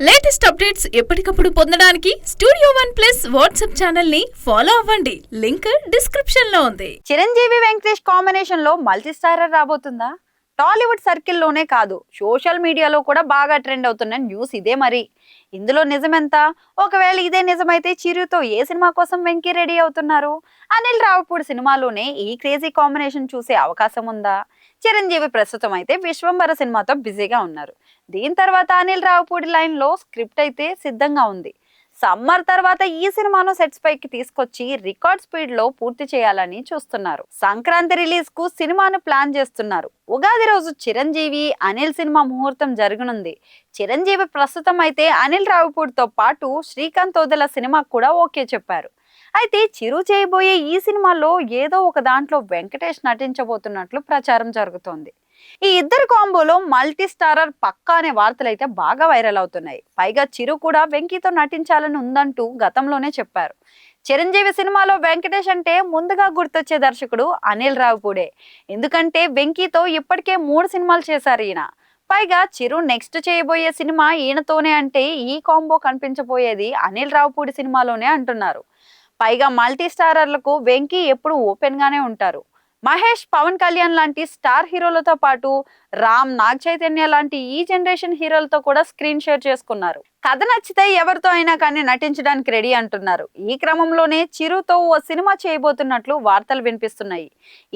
Latest updates ఎప్పటికప్పుడు పొందడానికి studio one plus WhatsApp channel ని ఫాలో అవ్వండి. లింక్ డిస్క్రిప్షన్ లో ఉంది. చిరంజీవి వెంకటేష్ కాంబినేషన్ లో మల్టీ స్టారర్ రాబోతుందా? టాలీవుడ్ సర్కిల్లోనే కాదు, సోషల్ మీడియాలో కూడా బాగా ట్రెండ్ అవుతున్న న్యూస్ ఇదే. మరి ఇందులో నిజమెంత? ఒకవేళ ఇదే నిజమైతే చిరుతో ఏ సినిమా కోసం వెంకీ రెడీ అవుతున్నారు? అనిల్ రావిపూడి సినిమాలోనే ఈ క్రేజీ కాంబినేషన్ చూసే అవకాశం ఉందా? చిరంజీవి ప్రస్తుతం అయితే విశ్వంబర సినిమాతో బిజీగా ఉన్నారు. దీని తర్వాత అనిల్ రావిపూడి లైన్ లో స్క్రిప్ట్ అయితే సిద్ధంగా ఉంది. సమ్మర్ తర్వాత ఈ సినిమాను సెట్స్ పైకి తీసుకొచ్చి రికార్డ్ స్పీడ్ లో పూర్తి చేయాలని చూస్తున్నారు. సంక్రాంతి రిలీజ్ కు సినిమాను ప్లాన్ చేస్తున్నారు. ఉగాది రోజు చిరంజీవి అనిల్ సినిమా ముహూర్తం జరగనుంది. చిరంజీవి ప్రస్తుతం అయితే అనిల్ రావిపూడితో పాటు శ్రీకాంత్ ఓదెల సినిమా కూడా ఓకే చెప్పారు. అయితే చిరు చేయబోయే ఈ సినిమాలో ఏదో ఒక దాంట్లో వెంకటేష్ నటించబోతున్నట్లు ప్రచారం జరుగుతోంది. ఈ ఇద్దరు కాంబోలో మల్టీ స్టారర్ పక్కా అనే వార్తలు అయితే బాగా వైరల్ అవుతున్నాయి. పైగా చిరు కూడా వెంకీతో నటించాలని ఉందంటూ గతంలోనే చెప్పారు. చిరంజీవి సినిమాలో వెంకటేష్ అంటే ముందుగా గుర్తొచ్చే దర్శకుడు అనిల్ రావిపూడే. ఎందుకంటే వెంకీతో ఇప్పటికే 3 సినిమాలు చేశారు ఈయన. పైగా చిరు నెక్స్ట్ చేయబోయే సినిమా ఈయనతోనే అంటే ఈ కాంబో కనిపించబోయేది అనిల్ రావిపూడి సినిమాలోనే అంటున్నారు. పైగా మల్టీ స్టారర్లకు వెంకీ ఎప్పుడు ఓపెన్ గానే ఉంటారు. మహేష్, పవన్ కళ్యాణ్ లాంటి స్టార్ హీరోలతో పాటు రామ్, నాగ్ చైతన్య లాంటి ఈ జనరేషన్ హీరోలతో కూడా స్క్రీన్ షేర్ చేసుకున్నారు. కథ నచ్చితే ఎవరితో అయినా కానీ నటించడానికి రెడీ అంటున్నారు. ఈ క్రమంలోనే చిరుతో ఓ సినిమా చేయబోతున్నట్లు వార్తలు వినిపిస్తున్నాయి.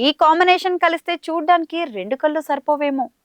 ఈ కాంబినేషన్ కలిస్తే చూడ్డానికి 2 కళ్ళు సరిపోవేమో.